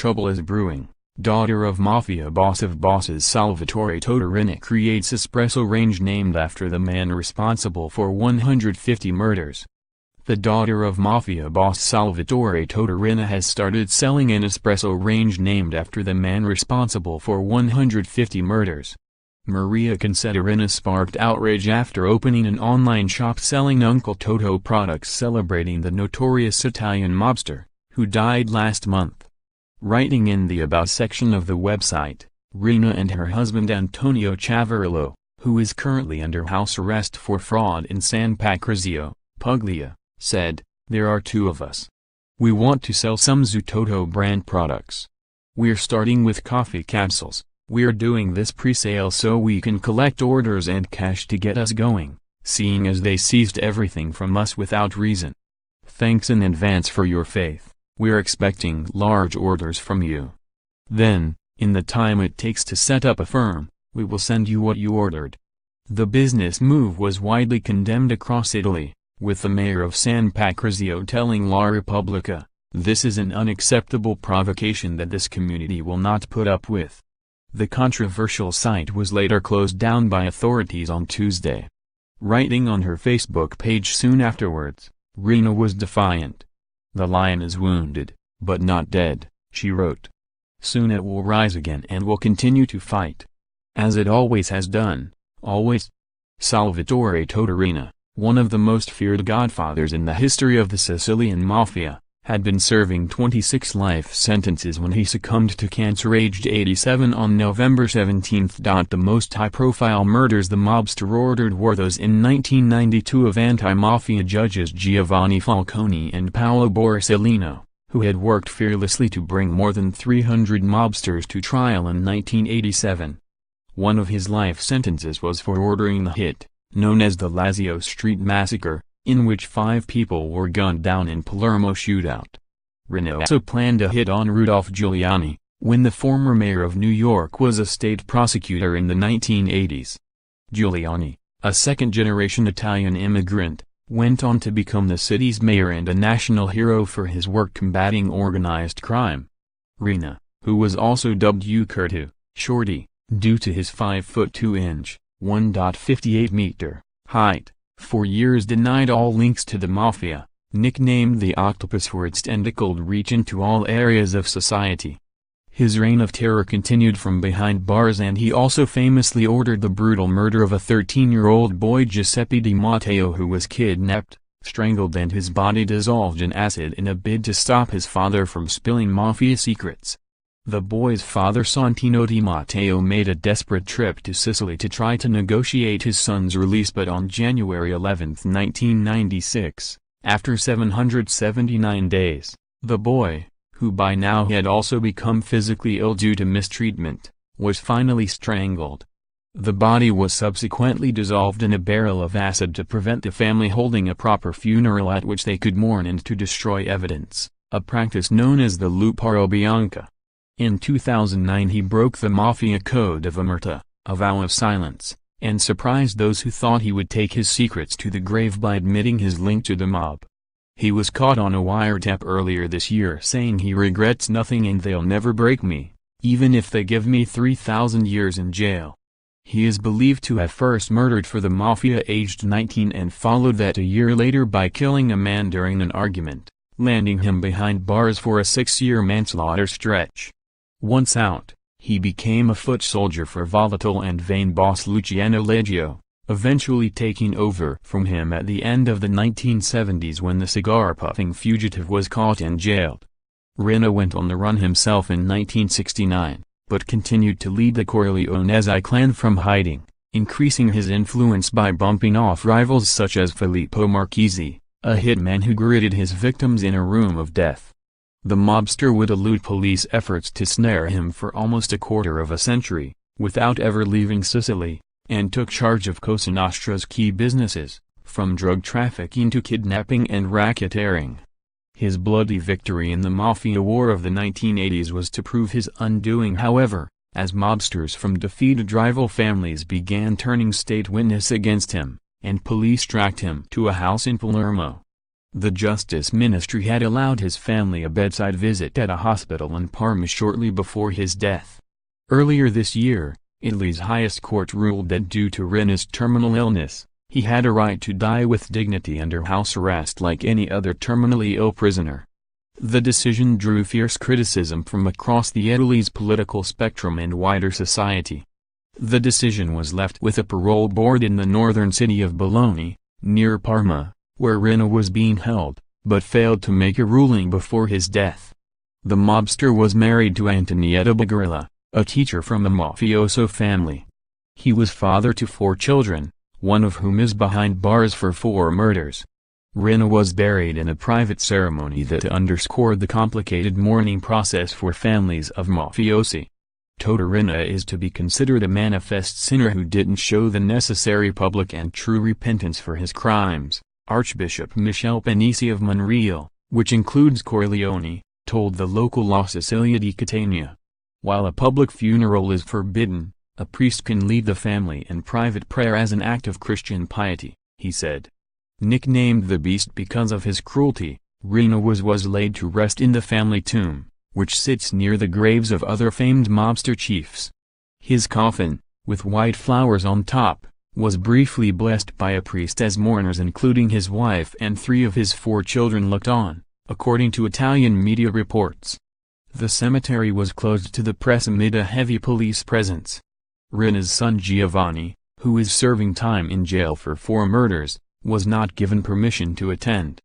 trouble is brewing. Daughter of Mafia boss of bosses Salvatore Totò Riina creates espresso range named after the man responsible for 150 murders. The daughter of Mafia boss Salvatore Totò Riina has started selling an espresso range named after the man responsible for 150 murders. Maria Concetta Riina sparked outrage after opening an online shop selling Uncle Totò products celebrating the notorious Italian mobster, who died last month. Writing in the About section of the website, Riina and her husband Antonio Ciavarillo, who is currently under house arrest for fraud in San Patrizio, Puglia, said, "There are two of us. We want to sell some Zu Totò brand products. We're starting with coffee capsules. We're doing this pre-sale so we can collect orders and cash to get us going, seeing as they seized everything from us without reason. Thanks in advance for your faith. We're expecting large orders from you. Then, in the time it takes to set up a firm, we will send you what you ordered." The business move was widely condemned across Italy, with the mayor of San Patrizio telling La Repubblica, "This is an unacceptable provocation that this community will not put up with." The controversial site was later closed down by authorities on Tuesday. Writing on her Facebook page soon afterwards, Riina was defiant. "The lion is wounded, but not dead," she wrote. "Soon it will rise again and will continue to fight. As it always has done, always." Salvatore Totò Riina, one of the most feared godfathers in the history of the Sicilian Mafia, had been serving 26 life sentences when he succumbed to cancer aged 87 on November 17. The most high-profile murders the mobster ordered were those in 1992 of anti-mafia judges Giovanni Falcone and Paolo Borsellino, who had worked fearlessly to bring more than 300 mobsters to trial in 1987. One of his life sentences was for ordering the hit, known as the Lazio Street Massacre, in which 5 people were gunned down in Palermo shootout. Riina also planned a hit on Rudolph Giuliani, when the former mayor of New York was a state prosecutor in the 1980s. Giuliani, a second-generation Italian immigrant, went on to become the city's mayor and a national hero for his work combating organized crime. Riina, who was also dubbed Ucurtu, Shorty, due to his 5'2" (1.58 height, for years denied all links to the Mafia, nicknamed the Octopus for its tentacled reach into all areas of society. His reign of terror continued from behind bars, and he also famously ordered the brutal murder of a 13-year-old boy Giuseppe Di Matteo, who was kidnapped, strangled and his body dissolved in acid in a bid to stop his father from spilling Mafia secrets. The boy's father Santino Di Matteo made a desperate trip to Sicily to try to negotiate his son's release, but on January 11, 1996, after 779 days, the boy, who by now had also become physically ill due to mistreatment, was finally strangled. The body was subsequently dissolved in a barrel of acid to prevent the family holding a proper funeral at which they could mourn and to destroy evidence, a practice known as the Luparo Bianca. In 2009 he broke the Mafia code of omerta, a vow of silence, and surprised those who thought he would take his secrets to the grave by admitting his link to the mob. He was caught on a wiretap earlier this year saying he regrets nothing and they'll never break me, even if they give me 3,000 years in jail. He is believed to have first murdered for the Mafia aged 19 and followed that a year later by killing a man during an argument, landing him behind bars for a 6-year manslaughter stretch. Once out, he became a foot soldier for volatile and vain boss Luciano Leggio, eventually taking over from him at the end of the 1970s when the cigar-puffing fugitive was caught and jailed. Riina went on the run himself in 1969, but continued to lead the Corleonesi clan from hiding, increasing his influence by bumping off rivals such as Filippo Marchesi, a hitman who greeted his victims in a room of death. The mobster would elude police efforts to snare him for almost a quarter of a century, without ever leaving Sicily, and took charge of Cosa Nostra's key businesses, from drug trafficking to kidnapping and racketeering. His bloody victory in the Mafia War of the 1980s was to prove his undoing, however, as mobsters from defeated rival families began turning state witness against him, and police tracked him to a house in Palermo. The Justice Ministry had allowed his family a bedside visit at a hospital in Parma shortly before his death. Earlier this year, Italy's highest court ruled that due to Riina's terminal illness, he had a right to die with dignity under house arrest like any other terminally ill prisoner. The decision drew fierce criticism from across the Italy's political spectrum and wider society. The decision was left with a parole board in the northern city of Bologna, near Parma, where Riina was being held, but failed to make a ruling before his death. The mobster was married to Antonietta Bagarella, a teacher from a mafioso family. He was father to 4 children, one of whom is behind bars for 4 murders. Riina was buried in a private ceremony that underscored the complicated mourning process for families of mafiosi. Totò Riina is to be considered a manifest sinner who didn't show the necessary public and true repentance for his crimes, Archbishop Michele Panisi of Monreale, which includes Corleone, told the local La Sicilia di Catania. While a public funeral is forbidden, a priest can lead the family in private prayer as an act of Christian piety, he said. Nicknamed the Beast because of his cruelty, Riina was laid to rest in the family tomb, which sits near the graves of other famed mobster chiefs. His coffin, with white flowers on top, was briefly blessed by a priest as mourners including his wife and 3 of his 4 children looked on, according to Italian media reports. The cemetery was closed to the press amid a heavy police presence. Riina's son Giovanni, who is serving time in jail for 4 murders, was not given permission to attend.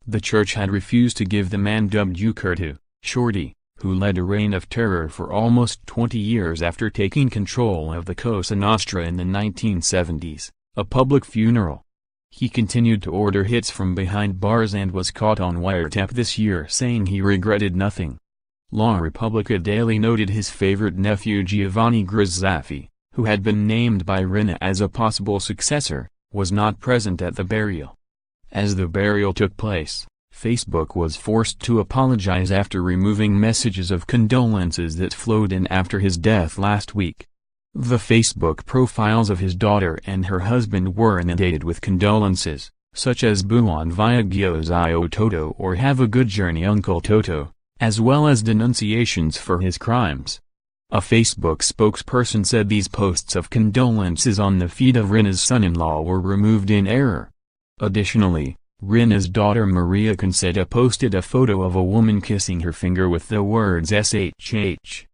The church had refused to give the man dubbed Ucurtu, Shorty, who led a reign of terror for almost 20 years after taking control of the Cosa Nostra in the 1970s, a public funeral. He continued to order hits from behind bars and was caught on wiretap this year saying he regretted nothing. La Repubblica Daily noted his favorite nephew Giovanni Grizzafi, who had been named by Riina as a possible successor, was not present at the burial. As the burial took place, Facebook was forced to apologize after removing messages of condolences that flowed in after his death last week. The Facebook profiles of his daughter and her husband were inundated with condolences, such as Buon Viaggio Zio Totò or Have a Good Journey Uncle Totò, as well as denunciations for his crimes. A Facebook spokesperson said these posts of condolences on the feed of Riina's son-in-law were removed in error. Additionally, Riina's daughter Maria Concetta posted a photo of a woman kissing her finger with the words SHH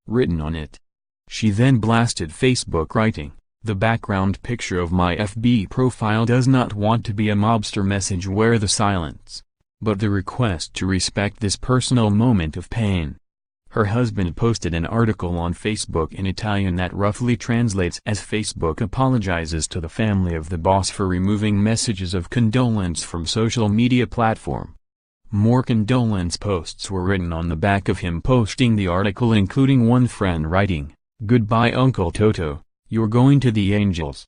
written on it. She then blasted Facebook writing, "The background picture of my FB profile does not want to be a mobster message wear the silence, but the request to respect this personal moment of pain." Her husband posted an article on Facebook in Italian that roughly translates as Facebook apologizes to the family of the boss for removing messages of condolence from social media platform. More condolence posts were written on the back of him posting the article, including one friend writing, "Goodbye Uncle Totò, you're going to the angels."